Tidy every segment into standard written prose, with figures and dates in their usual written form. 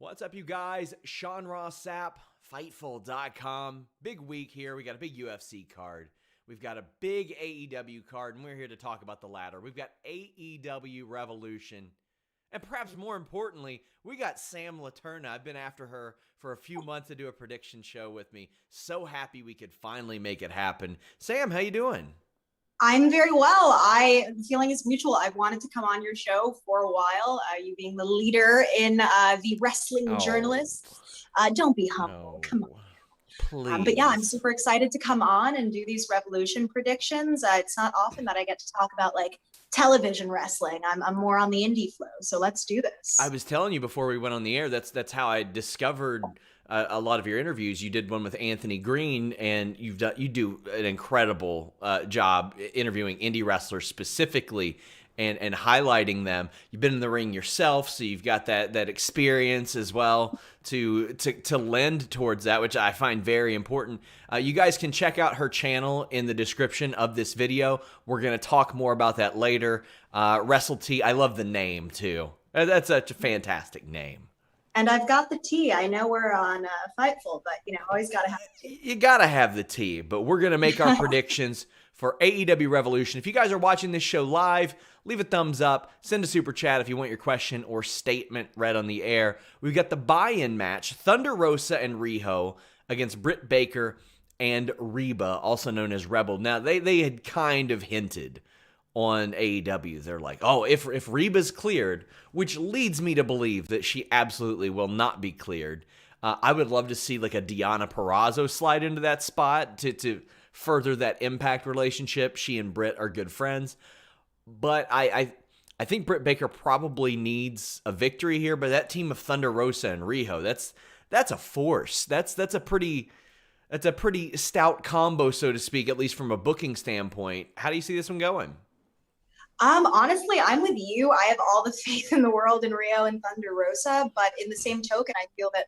What's up, you guys? Sean Ross Sapp, Fightful.com. Big week here. We got a big UFC card. We've got a big AEW card, and we're here to talk about the latter. We've got AEW Revolution. And perhaps more importantly, we got Sam Leterna. I've been after her for a few months to do a prediction show with me. So happy we could finally make it happen. Sam, how you doing? I'm very well. The feeling is mutual. I've wanted to come on your show for a while. You being the leader in the wrestling journalists. Don't be humble. Come on. Please. But yeah, I'm super excited to come on and do these Revolution predictions. It's not often that I get to talk about like television wrestling. I'm more on the indie flow. So let's do this. I was telling you before we went on the air, that's how I discovered a lot of your interviews. You did one with Anthony Green, and you do an incredible job interviewing indie wrestlers specifically and highlighting them. You've been in the ring yourself, so you've got that experience as well to lend towards that, which I find very important. You guys can check out her channel in the description of this video. We're going to talk more about that later. WrestleT, I love the name too. That's such a fantastic name. And I've got the tea. I know we're on Fightful, but always got to have the tea. You got to have the tea, but we're going to make our predictions for AEW Revolution. If you guys are watching this show live, leave a thumbs up, send a super chat if you want your question or statement read on the air. We've got the buy-in match, Thunder Rosa and Riho against Britt Baker and Reba, also known as Rebel. Now, they had kind of hinted on AEW. They're like, oh, if Reba's cleared, which leads me to believe that she absolutely will not be cleared. I would love to see like a Deonna Purrazzo slide into that spot to further that Impact relationship. She and Britt are good friends. But I think Britt Baker probably needs a victory here, but that team of Thunder Rosa and Riho, that's a force. That's a pretty stout combo, so to speak, at least from a booking standpoint. How do you see this one going? Honestly, I'm with you. I have all the faith in the world in Riho and Thunder Rosa, but in the same token, I feel that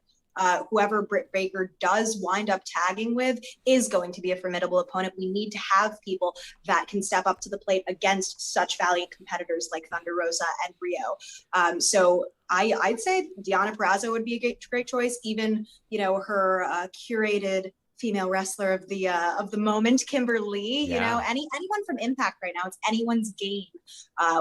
whoever Britt Baker does wind up tagging with is going to be a formidable opponent. We need to have people that can step up to the plate against such valiant competitors like Thunder Rosa and Riho. So I'd say Deonna Purrazzo would be a great choice. Even, her curated female wrestler of the moment, Kimberly. Yeah. Anyone from Impact right now, it's anyone's game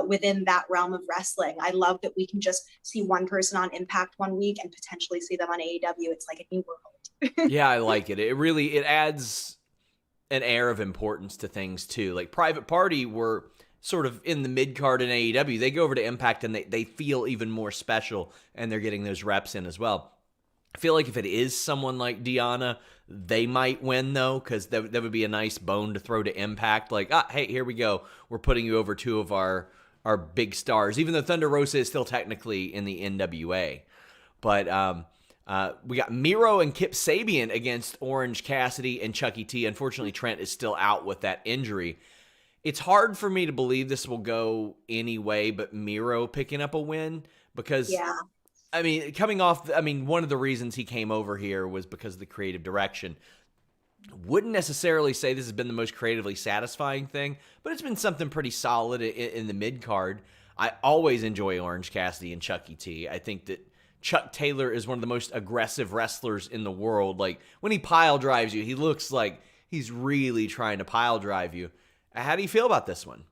within that realm of wrestling. I love that we can just see one person on Impact one week and potentially see them on AEW. It's like a new world. Yeah, I like it. It adds an air of importance to things too. Like Private Party were sort of in the mid card in AEW. They go over to Impact and they feel even more special, and they're getting those reps in as well. I feel like if it is someone like Deonna, they might win, though, because that would be a nice bone to throw to Impact. Like, hey, here we go. We're putting you over two of our big stars, even though Thunder Rosa is still technically in the NWA. But we got Miro and Kip Sabian against Orange Cassidy and Chucky T. Unfortunately, Trent is still out with that injury. It's hard for me to believe this will go any way but Miro picking up a win because... Yeah. One of the reasons he came over here was because of the creative direction. Wouldn't necessarily say this has been the most creatively satisfying thing, but it's been something pretty solid in the mid-card. I always enjoy Orange Cassidy and Chucky T. I think that Chuck Taylor is one of the most aggressive wrestlers in the world. Like, when he pile drives you, he looks like he's really trying to pile drive you. How do you feel about this one?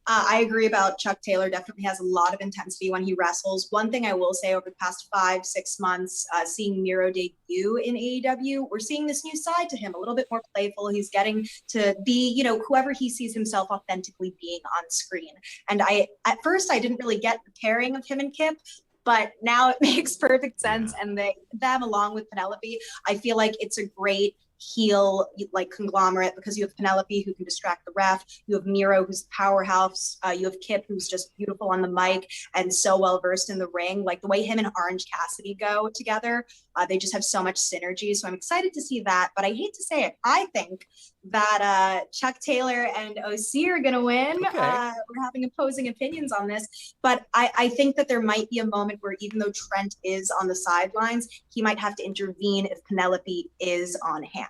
I agree about Chuck Taylor. Definitely has a lot of intensity when he wrestles. One thing I will say over the past 5-6 months, seeing Miro debut in AEW, we're seeing this new side to him, a little bit more playful. He's getting to be, whoever he sees himself authentically being on screen. And at first I didn't really get the pairing of him and Kip, but now it makes perfect sense. And them along with Penelope, I feel like it's a great heel like conglomerate because you have Penelope who can distract the ref, you have Miro who's the powerhouse, you have Kip who's just beautiful on the mic and so well versed in the ring. Like the way him and Orange Cassidy go together, they just have so much synergy. So I'm excited to see that, but I hate to say it, I think that Chuck Taylor and OC are gonna win. Okay. We're having opposing opinions on this, but I think that there might be a moment where even though Trent is on the sidelines, he might have to intervene if Penelope is on hand.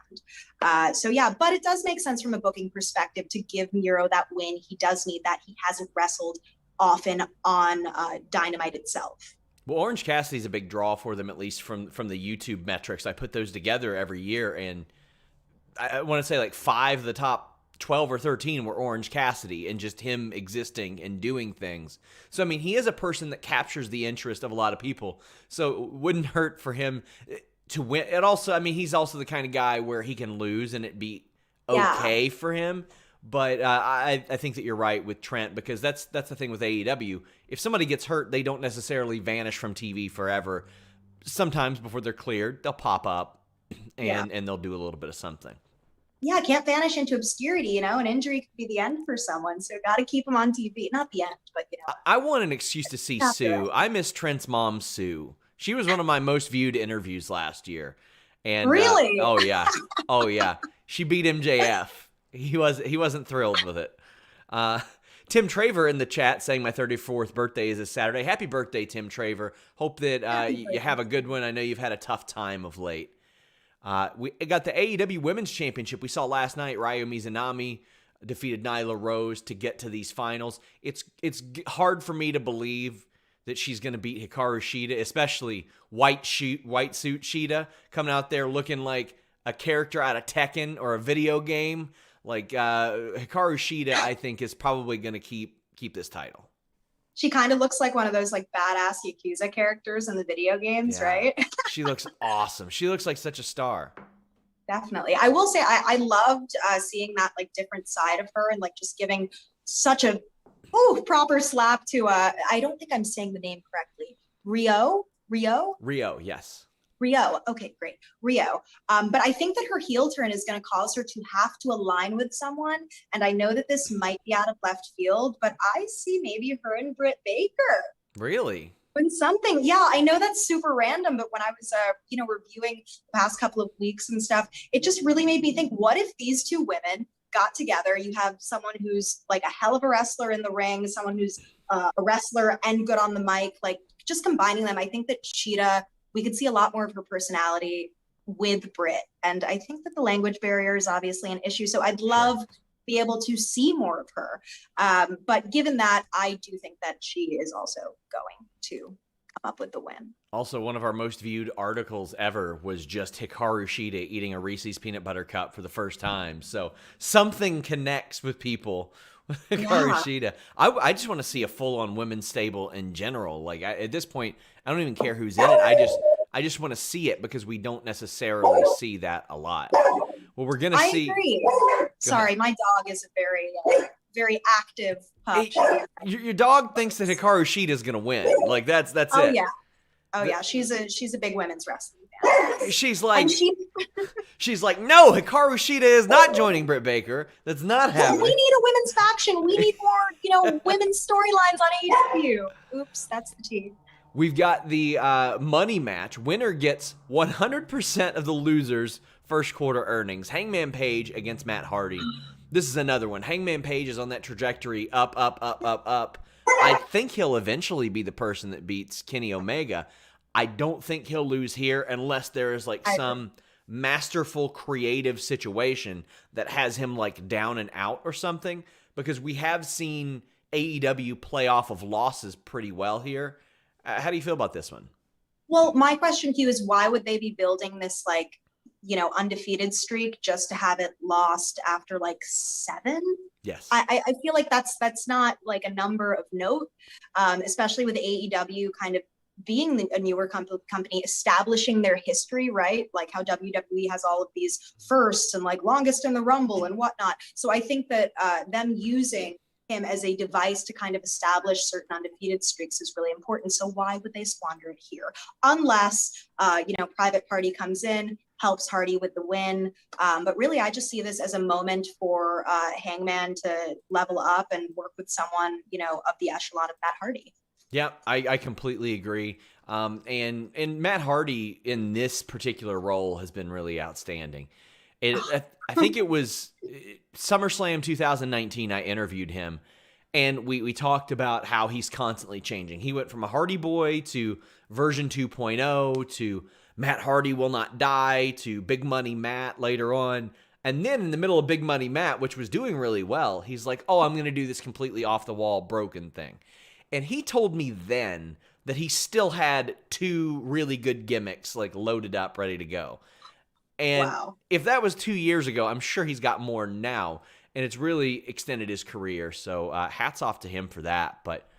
So yeah, but it does make sense from a booking perspective to give Miro that win. He does need that. He hasn't wrestled often on Dynamite itself. Well, Orange Cassidy's a big draw for them, at least from the YouTube metrics. I put those together every year, and I want to say like 5 of the top 12 or 13 were Orange Cassidy, and just him existing and doing things. So, I mean, he is a person that captures the interest of a lot of people. So it wouldn't hurt for him to win. It also, I mean, he's also the kind of guy where he can lose and it be okay for him. But I think that you're right with Trent, because that's the thing with AEW. If somebody gets hurt, they don't necessarily vanish from TV forever. Sometimes before they're cleared, they'll pop up and they'll do a little bit of something. Yeah, can't vanish into obscurity, an injury could be the end for someone. So got to keep them on TV. Not the end, but I want an excuse to see Sue. I miss Trent's mom, Sue. She was one of my most viewed interviews last year. And really? Oh yeah. Oh yeah. She beat MJF. He wasn't thrilled with it. Tim Traver in the chat saying my 34th birthday is this Saturday. Happy birthday, Tim Traver. Hope that you have a good one. I know you've had a tough time of late. We got the AEW Women's Championship we saw last night. Ryo Mizunami defeated Nyla Rose to get to these finals. It's hard for me to believe that she's going to beat Hikaru Shida, especially white suit Shida coming out there looking like a character out of Tekken or a video game. Like Hikaru Shida, I think, is probably going to keep this title. She kind of looks like one of those like badass Yakuza characters in the video games, right? She looks awesome. She looks like such a star. Definitely. I will say I loved seeing that like different side of her and like just giving such a proper slap to I don't think I'm saying the name correctly. Riho, yes. Riho. Okay, great. Riho. But I think that her heel turn is going to cause her to have to align with someone. And I know that this might be out of left field, but I see maybe her and Britt Baker. Really? When something, I know that's super random, but when I was, reviewing the past couple of weeks and stuff, it just really made me think, what if these two women got together? You have someone who's like a hell of a wrestler in the ring, someone who's a wrestler and good on the mic, like just combining them. I think that Shida, we could see a lot more of her personality with Britt. And I think that the language barrier is obviously an issue. So I'd love to be able to see more of her. But given that, I do think that she is also going to come up with the win. Also, one of our most viewed articles ever was just Hikaru Shida eating a Reese's peanut butter cup for the first time. So something connects with people with Hikaru Shida. I just want to see a full-on women's stable in general. Like at this point, I don't even care who's in it. I just want to see it because we don't necessarily see that a lot. Well, we're gonna see. I agree. Sorry, my dog is a very, very active pup. Your dog thinks that Hikaru Shida is gonna win. Like that's it. Oh yeah. She's a big women's wrestling fan. She's like, no, Hikaru Shida is not joining Britt Baker. That's not happening. We need a women's faction. We need more, women's storylines on AEW. Oops, that's the team. We've got the money match. Winner gets 100% of the loser's first quarter earnings. Hangman Page against Matt Hardy. This is another one. Hangman Page is on that trajectory up. I think he'll eventually be the person that beats Kenny Omega. I don't think he'll lose here unless there is like some masterful creative situation that has him like down and out or something, because we have seen AEW play off of losses pretty well here. How do you feel about this one? Well, my question to you is, why would they be building this like, undefeated streak just to have it lost after like 7? Yes. I feel like that's not like a number of note, especially with AEW kind of being a newer company, establishing their history, right? Like how WWE has all of these firsts and like longest in the Rumble and whatnot. So I think that them using him as a device to kind of establish certain undefeated streaks is really important. So why would they squander it here? Unless, Private Party comes in, helps Hardy with the win. But really, I just see this as a moment for Hangman to level up and work with someone, of the echelon of Matt Hardy. Yeah, I completely agree. And Matt Hardy in this particular role has been really outstanding. I think it was SummerSlam 2019. I interviewed him, and we talked about how he's constantly changing. He went from a Hardy Boy to version 2.0 to Matt Hardy will not die to Big Money Matt later on. And then in the middle of Big Money Matt, which was doing really well, he's like, I'm going to do this completely off the wall broken thing. And he told me then that he still had 2 really good gimmicks like loaded up, ready to go. And Wow. if that was 2 years ago, I'm sure he's got more now, and it's really extended his career. So hats off to him for that. But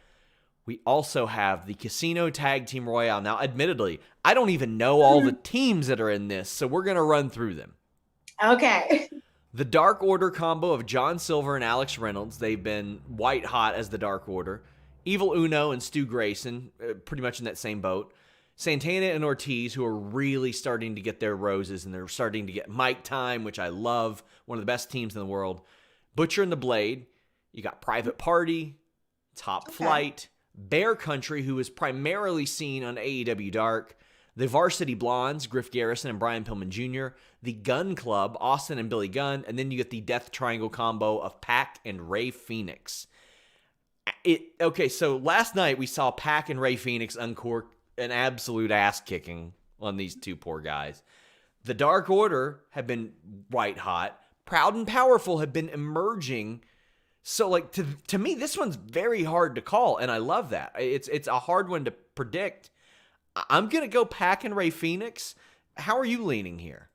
we also have the Casino Tag Team Royale. Now, admittedly, I don't even know all the teams that are in this, so we're going to run through them. Okay. The Dark Order combo of John Silver and Alex Reynolds. They've been white hot as the Dark Order. Evil Uno and Stu Grayson, pretty much in that same boat. Santana and Ortiz, who are really starting to get their roses, and they're starting to get mic time, which I love. One of the best teams in the world. Butcher and the Blade. You got Private Party, Top Flight, Bear Country, who is primarily seen on AEW Dark. The Varsity Blondes, Griff Garrison and Brian Pillman Jr. The Gun Club, Austin and Billy Gunn. And then you get the Death Triangle combo of Pac and Ray Phoenix. Okay, so last night we saw Pac and Ray Phoenix uncork an absolute ass kicking on these 2 poor guys. The Dark Order have been white hot. Proud and Powerful have been emerging. So like to me, this one's very hard to call, and I love that. It's a hard one to predict. I'm gonna go Pac and Ray Phoenix. How are you leaning here?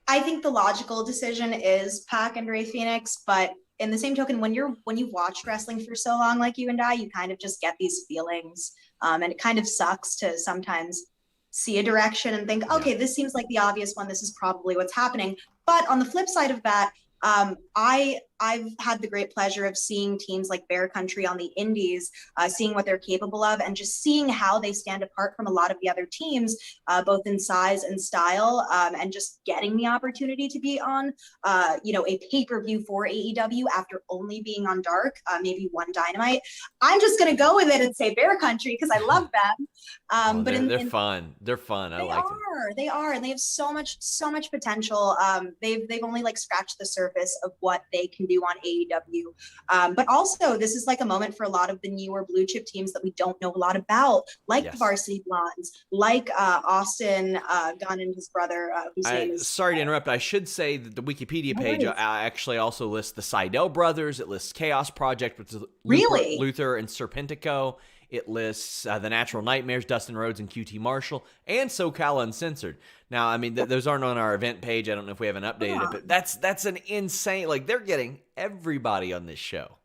I think the logical decision is Pac and Ray Phoenix, but in the same token, when you've watched wrestling for so long, like you and I, you kind of just get these feelings. And it kind of sucks to sometimes see a direction and think, okay, this seems like the obvious one. This is probably what's happening. But on the flip side of that, I've had the great pleasure of seeing teams like Bear Country on the indies, seeing what they're capable of, and just seeing how they stand apart from a lot of the other teams, both in size and style, and just getting the opportunity to be on, a pay-per-view for AEW after only being on Dark, maybe one Dynamite. I'm just going to go with it and say Bear Country because I love them. But they're fun. They're fun. I like them. They are, and they have so much potential. They've only like scratched the surface of what they can do on AEW. But also, this is like a moment for a lot of the newer blue chip teams that we don't know a lot about, like the Varsity Blondes, like Austin Gunn and his brother, whose name is. Sorry to interrupt. I should say that the Wikipedia page actually also lists the Seidel brothers. It lists Chaos Project, which is Luther and Serpentico. It lists The Natural Nightmares, Dustin Rhodes and QT Marshall, and SoCal Uncensored. Now, I mean, those aren't on our event page. I don't know if we haven't updated it, but that's an insane, like, they're getting everybody on this show.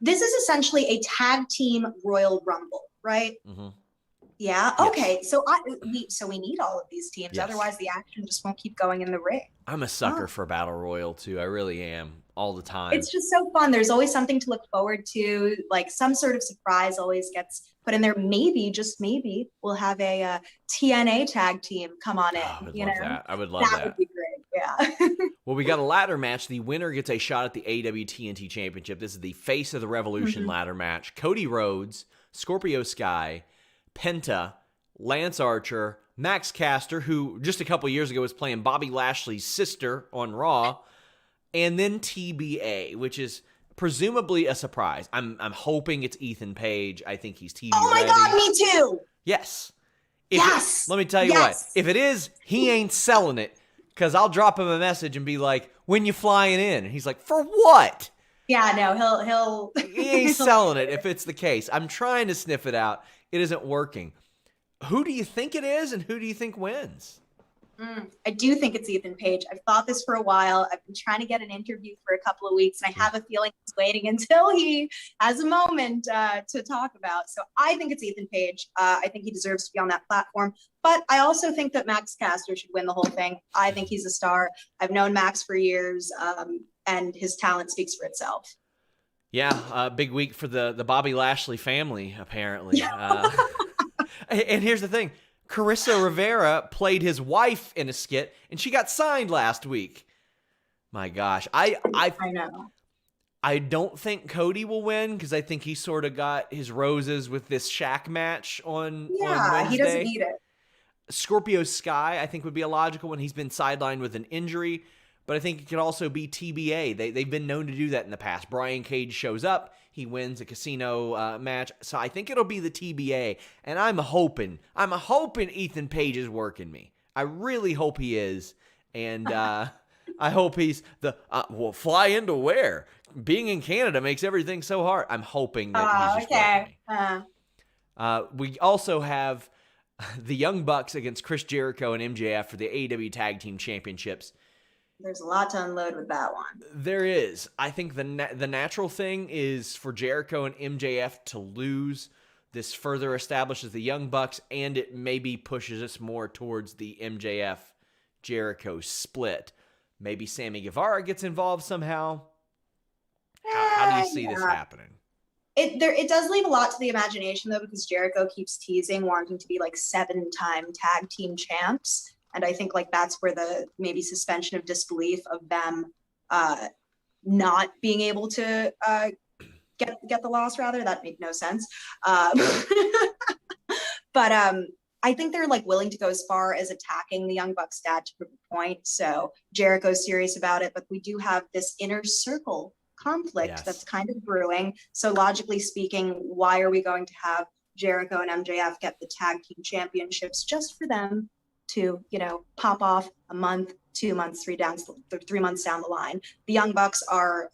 This is essentially a tag team Royal Rumble, right? Mm-hmm. Yeah. Okay. So we need all of these teams. Yes. Otherwise, the action just won't keep going in the ring. I'm a sucker for Battle Royal too. I really am, all the time. It's just so fun. There's always something to look forward to. Like some sort of surprise always gets put in there. Maybe, just maybe, we'll have a TNA tag team come on in. I would love that. I would love that. That would be great. Yeah. Well, we got a ladder match. The winner gets a shot at the AEW TNT Championship. This is the Face of the Revolution ladder match. Cody Rhodes, Scorpio Sky, Penta, Lance Archer, Max Caster, who just a couple years ago was playing Bobby Lashley's sister on Raw, and then TBA, which is presumably a surprise. I'm hoping it's Ethan Page. I think he's TV Oh my ready. God, me too. Yes. Yes. Let me tell you what. If it is, he ain't selling it, because I'll drop him a message and be like, when you flying in? And he's like, for what? Yeah, no, he'll He ain't selling it if it's the case. I'm trying to sniff it out. It isn't working. Who do you think it is, and who do you think wins? I do think it's Ethan Page. I've thought this for a while. I've been trying to get an interview for a couple of weeks, and I have a feeling he's waiting until he has a moment to talk about. So I think it's Ethan Page. I think he deserves to be on that platform. But I also think that Max Caster should win the whole thing. I think he's a star. I've known Max for years, and his talent speaks for itself. Yeah, big week for the Bobby Lashley family, apparently. And here's the thing. Carissa Rivera played his wife in a skit, and she got signed last week. My gosh. I know. I don't think Cody will win, because I think he sort of got his roses with this Shaq match on Wednesday. He doesn't need it. Scorpio Sky, I think, would be a logical one. He's been sidelined with an injury, but I think it could also be TBA. They've been known to do that in the past. Brian Cage shows up. He wins a casino match. So I think it'll be the TBA. And I'm hoping Ethan Page is working me. I really hope he is. And I hope he's well, fly into where? Being in Canada makes everything so hard. I'm hoping that he's just working me. We also have the Young Bucks against Chris Jericho and MJF for the AEW Tag Team Championships. There's a lot to unload with that one. There is. I think the natural thing is for Jericho and MJF to lose. This further establishes the Young Bucks, and it maybe pushes us more towards the MJF-Jericho split. Maybe Sammy Guevara gets involved somehow. How do you see this happening? It does leave a lot to the imagination, though, because Jericho keeps teasing wanting to be like 7-time tag team champs. And I think like that's where the maybe suspension of disbelief of them not being able to get the loss, rather, that made no sense. But I think they're like willing to go as far as attacking the Young Bucks dad to prove a point. So Jericho's serious about it, but we do have this inner circle conflict that's kind of brewing. So logically speaking, why are we going to have Jericho and MJF get the tag team championships just for them to, pop off a month, 2 months, 3 months down the line? The Young Bucks are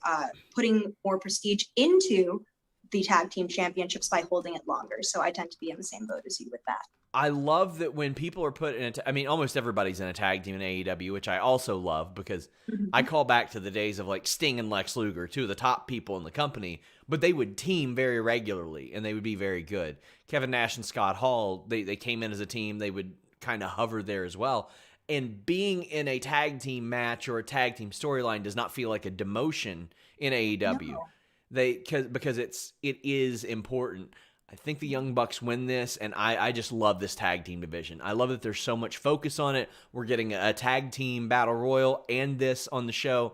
putting more prestige into the tag team championships by holding it longer. So I tend to be in the same boat as you with that. I love that when people are put in almost everybody's in a tag team in AEW, which I also love because I call back to the days of like Sting and Lex Luger, two of the top people in the company, but they would team very regularly and they would be very good. Kevin Nash and Scott Hall, they came in as a team. They would kind of hover there as well. And being in a tag team match or a tag team storyline does not feel like a demotion in AEW. No. Because it is important. I think the Young Bucks win this, and I just love this tag team division. I love that there's so much focus on it. We're getting a tag team battle royal and this on the show,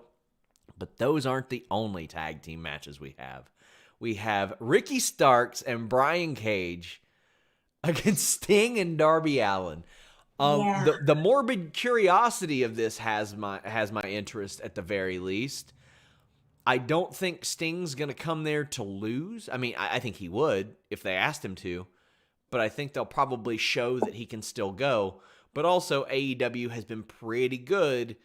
but those aren't the only tag team matches we have. We have Ricky Starks and Brian Cage against Sting and Darby Allin. The morbid curiosity of this has my interest at the very least. I don't think Sting's going to come there to lose. I mean, I think he would if they asked him to, but I think they'll probably show that he can still go. But also, AEW has been pretty good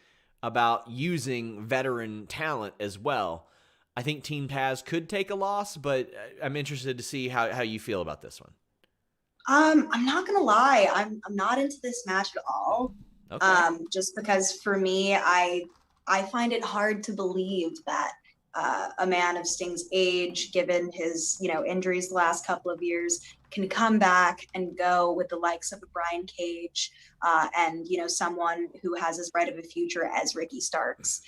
about using veteran talent as well. I think Team Taz could take a loss, but I'm interested to see how you feel about this one. I'm not going to lie. I'm not into this match at all. Okay. Just because for me, I find it hard to believe that a man of Sting's age, given his, injuries the last couple of years, can come back and go with the likes of a Brian Cage and, someone who has as bright of a future as Ricky Starks.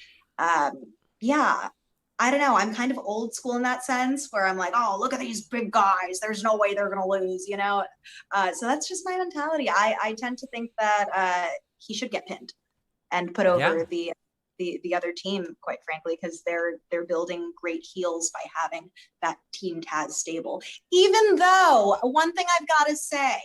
I don't know. I'm kind of old school in that sense where I'm like, oh, look at these big guys. There's no way they're going to lose, So that's just my mentality. I tend to think that he should get pinned and put over the other team, quite frankly, because they're building great heels by having that Team Taz stable. Even though, one thing I've got to say,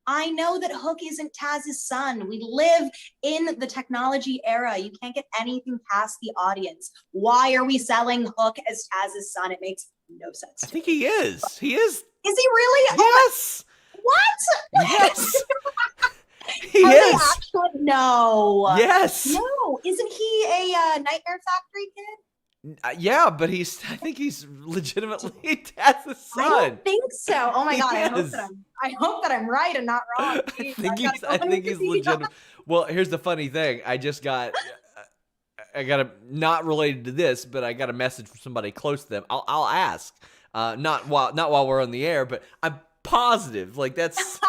I know that Hook isn't Taz's son. We live in the technology era. You can't get anything past the audience. Why are we selling Hook as Taz's son? It makes no sense. I think he is. He is. Is he really? Yes. What? Yes. He is. Actually, no. Yes. No. Isn't he a Nightmare Factory kid? Yeah, but I think he's legitimately Taz's son. I don't think so. Oh my God. I hope that I'm right and not wrong. Jeez, I think he's legitimate. Well, here's the funny thing. I got not related to this, but I got a message from somebody close to them. I'll ask. Not while we're on the air, but I'm positive. Like that's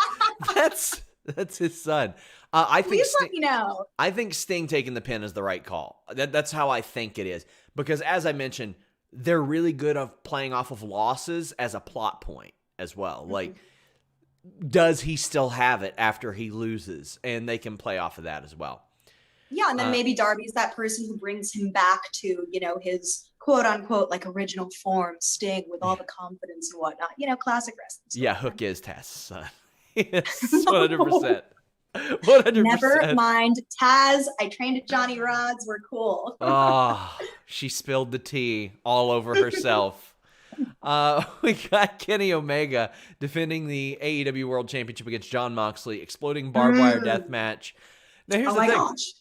his son. I think Please let me know. I think Sting taking the pin is the right call. That's how I think it is. Because as I mentioned, they're really good at playing off of losses as a plot point as well. Mm-hmm. Like, does he still have it after he loses? And they can play off of that as well. Yeah, and then maybe Darby's that person who brings him back to, his quote unquote like original form, Sting, with all the confidence and whatnot. Classic wrestling. Yeah, Hook is Taz's son. Yes, 100%. 100%. Never mind, Taz. I trained at Johnny Rod's. We're cool. Oh, she spilled the tea all over herself. We got Kenny Omega defending the AEW World Championship against Jon Moxley, exploding barbed wire death match. Now here's the thing. Gosh.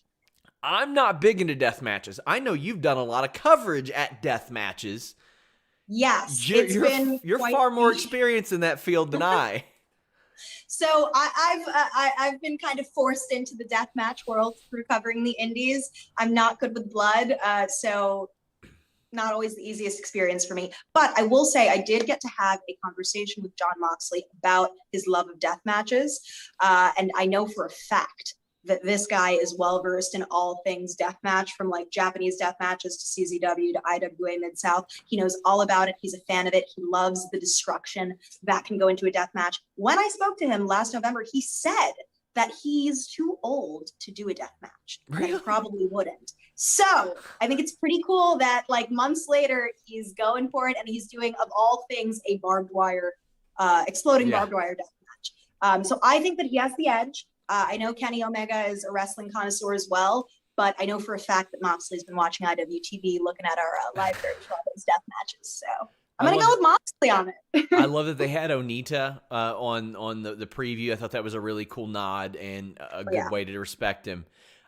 I'm not big into death matches. I know you've done a lot of coverage at death matches. Yes, you're far more experienced in that field than I. So I've been kind of forced into the deathmatch world through covering the indies. I'm not good with blood, so not always the easiest experience for me. But I will say I did get to have a conversation with Jon Moxley about his love of death matches. And I know for a fact that this guy is well-versed in all things deathmatch, from like Japanese death matches to CZW to IWA Mid-South. He knows all about it. He's a fan of it. He loves the destruction that can go into a death match. When I spoke to him last November, he said that he's too old to do a death match. Really? That he probably wouldn't. So I think it's pretty cool that like months later, he's going for it and he's doing, of all things, a barbed wire, exploding barbed wire death match. So I think that he has the edge. I know Kenny Omega is a wrestling connoisseur as well, but I know for a fact that Moxley's been watching IWTV, looking at our live version of those death matches. So I'm going to go with Moxley on it. I love that they had Onita on the preview. I thought that was a really cool nod and a good way to respect him.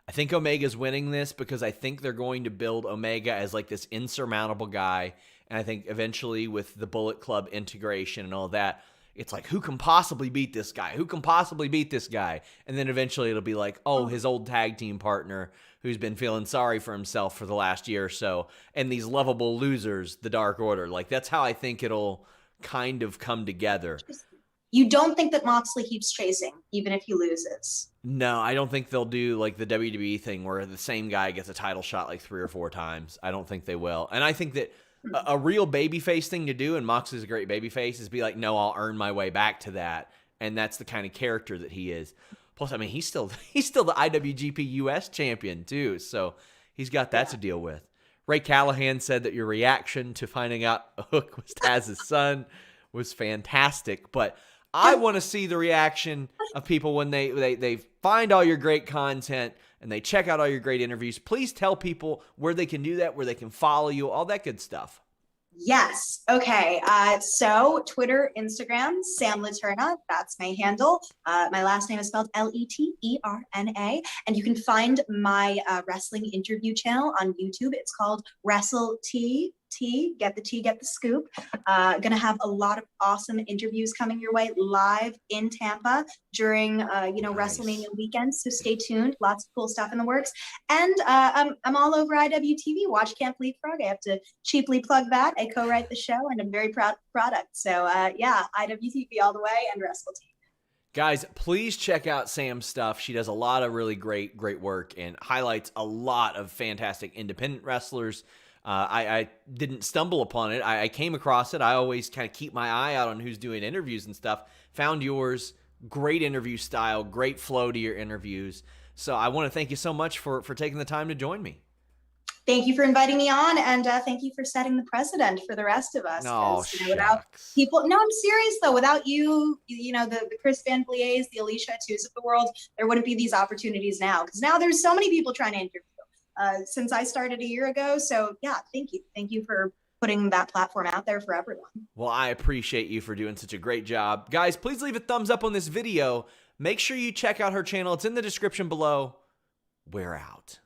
I think Omega's winning this because I think they're going to build Omega as like this insurmountable guy. And I think eventually with the Bullet Club integration and all that, it's like, who can possibly beat this guy? Who can possibly beat this guy? And then eventually it'll be like, oh, his old tag team partner who's been feeling sorry for himself for the last year or so. And these lovable losers, the Dark Order. Like, that's how I think it'll kind of come together. You don't think that Moxley keeps chasing, even if he loses? No, I don't think they'll do like the WWE thing where the same guy gets a title shot like 3 or 4 times. I don't think they will. And I think that a real babyface thing to do, and Moxley's a great babyface, is be like, no, I'll earn my way back to that. And that's the kind of character that he is. Plus, I mean, he's still the IWGP US champion too, so he's got that to deal with. Ray Callahan said that your reaction to finding out Hook was Taz's son was fantastic, but I want to see the reaction of people when they find all your great content and they check out all your great interviews. Please tell people where they can do that, where they can follow you, all that good stuff. Yes. Okay. So Twitter, Instagram, Sam Leterna. That's my handle. My last name is spelled Leterna. And you can find my wrestling interview channel on YouTube. It's called Wrestle T. Get the tea, get the scoop. Gonna have a lot of awesome interviews coming your way live in Tampa during WrestleMania weekend. So stay tuned. Lots of cool stuff in the works. And I'm all over IWTV. Watch Camp Leapfrog. I have to cheaply plug that. I co-write the show, and I'm very proud of the product. So IWTV all the way and Wrestle T. Guys, please check out Sam's stuff. She does a lot of really great work and highlights a lot of fantastic independent wrestlers. I didn't stumble upon it. I came across it. I always kind of keep my eye out on who's doing interviews and stuff. Found yours. Great interview style. Great flow to your interviews. So I want to thank you so much for taking the time to join me. Thank you for inviting me on, and thank you for setting the precedent for the rest of us. No, without people, no, I'm serious though. Without you, the Chris Van Vlies, the Alicia Twos of the world, there wouldn't be these opportunities now. Because now there's so many people trying to interview. Since I started a year ago. So yeah, thank you. Thank you for putting that platform out there for everyone. Well, I appreciate you for doing such a great job. Guys, please leave a thumbs up on this video. Make sure you check out her channel. It's in the description below. We're out.